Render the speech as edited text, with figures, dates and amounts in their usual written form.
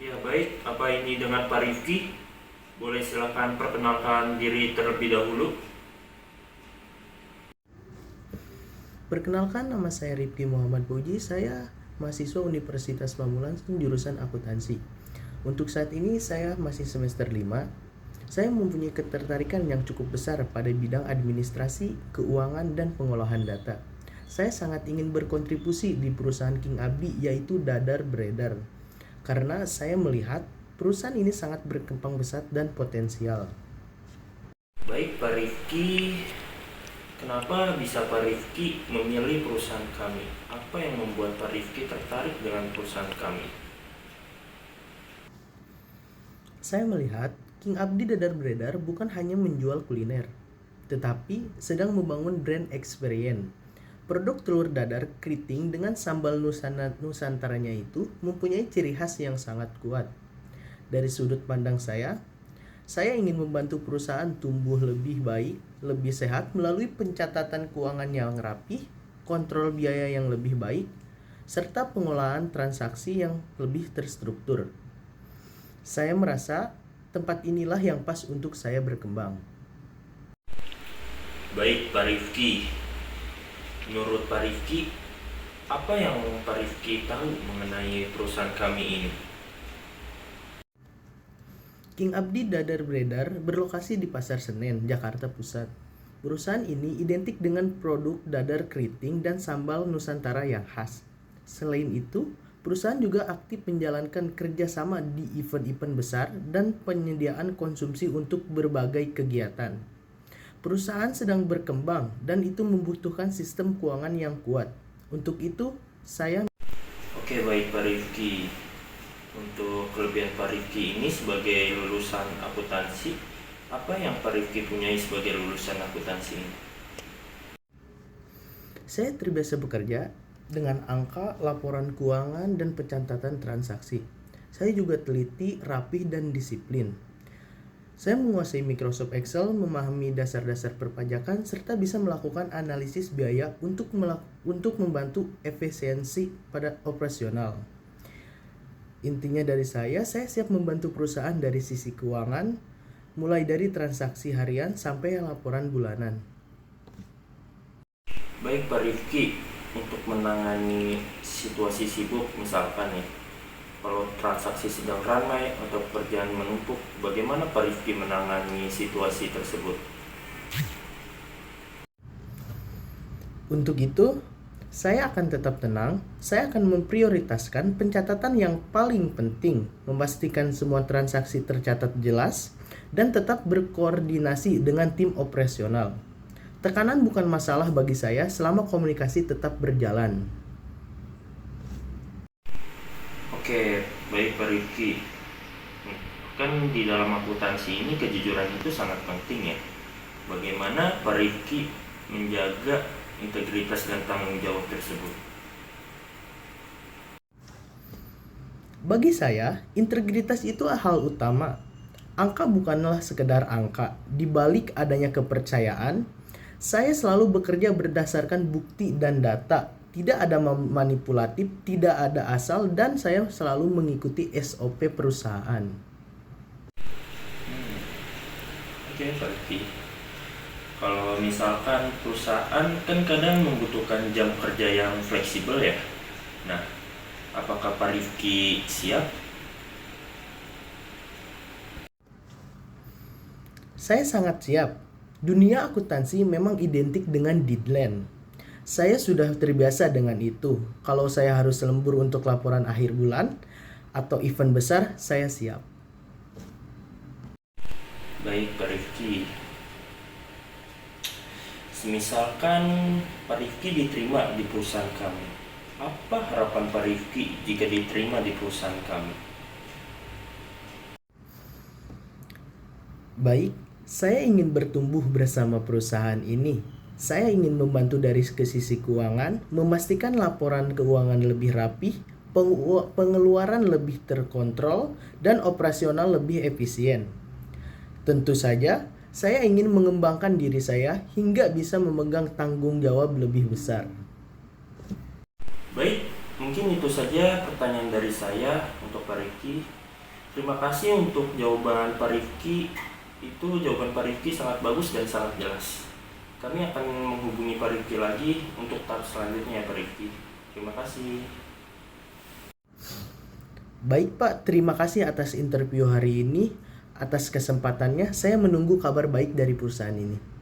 Ya baik, apa ini dengan Pak Rifki? Boleh silakan perkenalkan diri terlebih dahulu. Perkenalkan, nama saya Rifki Muhammad Puji. Saya mahasiswa Universitas Pamulang jurusan akuntansi. Untuk saat ini saya masih semester 5. Saya mempunyai ketertarikan yang cukup besar pada bidang administrasi, keuangan, dan pengolahan data. Saya sangat ingin berkontribusi di perusahaan King Abdi, yaitu Dadar Beredar, karena saya melihat perusahaan ini sangat berkembang pesat dan potensial. Baik Pak Rifki, kenapa bisa Pak Rifki memilih perusahaan kami? Apa yang membuat Pak Rifki tertarik dengan perusahaan kami? Saya melihat King Abdi Dadar Beredar bukan hanya menjual kuliner, tetapi sedang membangun brand experience. Produk telur dadar keriting dengan sambal nusantaranya itu mempunyai ciri khas yang sangat kuat. Dari sudut pandang saya ingin membantu perusahaan tumbuh lebih baik, lebih sehat melalui pencatatan keuangan yang rapih, kontrol biaya yang lebih baik, serta pengolahan transaksi yang lebih terstruktur. Saya merasa tempat inilah yang pas untuk saya berkembang. Baik Pak Rifki, menurut Pak Rifki, apa yang Pak Rifki tahu mengenai perusahaan kami ini? King Abdi Dadar Beredar berlokasi di Pasar Senen, Jakarta Pusat. Perusahaan ini identik dengan produk dadar keriting dan sambal Nusantara yang khas. Selain itu, perusahaan juga aktif menjalankan kerjasama di event-event besar dan penyediaan konsumsi untuk berbagai kegiatan. Perusahaan sedang berkembang dan itu membutuhkan sistem keuangan yang kuat. Untuk itu, saya Oke baik Pak Rifki, untuk kelebihan Pak Rifki ini sebagai lulusan akuntansi, apa yang Pak Rifki punyai sebagai lulusan akuntansi ini? Saya terbiasa bekerja dengan angka, laporan keuangan, dan pencatatan transaksi. Saya juga teliti, rapih, dan disiplin. Saya menguasai Microsoft Excel, memahami dasar-dasar perpajakan, serta bisa melakukan analisis biaya untuk membantu efisiensi pada operasional. Intinya dari saya siap membantu perusahaan dari sisi keuangan, mulai dari transaksi harian sampai laporan bulanan. Baik Pak Rifki, untuk menangani situasi sibuk misalkan nih, kalau transaksi sedang ramai atau pekerjaan menumpuk, bagaimana Pak Rifki menangani situasi tersebut? Untuk itu, saya akan tetap tenang. Saya akan memprioritaskan pencatatan yang paling penting, memastikan semua transaksi tercatat jelas, dan tetap berkoordinasi dengan tim operasional. Tekanan bukan masalah bagi saya selama komunikasi tetap berjalan. Oke, baik Pak Rifki. Kan di dalam akuntansi ini kejujuran itu sangat penting ya. Bagaimana Pak Rifki menjaga integritas dan tanggung jawab tersebut? Bagi saya, integritas itu hal utama. Angka bukanlah sekedar angka. Di balik adanya kepercayaan, saya selalu bekerja berdasarkan bukti dan data. Tidak ada manipulatif, tidak ada asal, dan saya selalu mengikuti SOP perusahaan. Oke Pak Rifki. Kalau misalkan perusahaan kan kadang membutuhkan jam kerja yang fleksibel ya. Nah, apakah Pak Rifki siap? Saya sangat siap. Dunia akuntansi memang identik dengan deadline. Saya sudah terbiasa dengan itu. Kalau saya harus lembur untuk laporan akhir bulan atau event besar, saya siap. Baik Pak Rifki. Misalkan Pak Rifki diterima di perusahaan kami, apa harapan Pak Rifki jika diterima di perusahaan kami? Baik, saya ingin bertumbuh bersama perusahaan ini. Saya ingin membantu dari ke sisi keuangan, memastikan laporan keuangan lebih rapih, pengeluaran lebih terkontrol, dan operasional lebih efisien. Tentu saja, saya ingin mengembangkan diri saya hingga bisa memegang tanggung jawab lebih besar. Baik, mungkin itu saja pertanyaan dari saya untuk Pak Rifki. Terima kasih untuk jawaban Pak Rifki. Itu jawaban Pak Rifki sangat bagus dan sangat jelas. Kami akan menghubungi Pak Rifki lagi untuk tahap selanjutnya ya Pak Rifki. Terima kasih. Baik Pak, terima kasih atas interview hari ini. Atas kesempatannya, saya menunggu kabar baik dari perusahaan ini.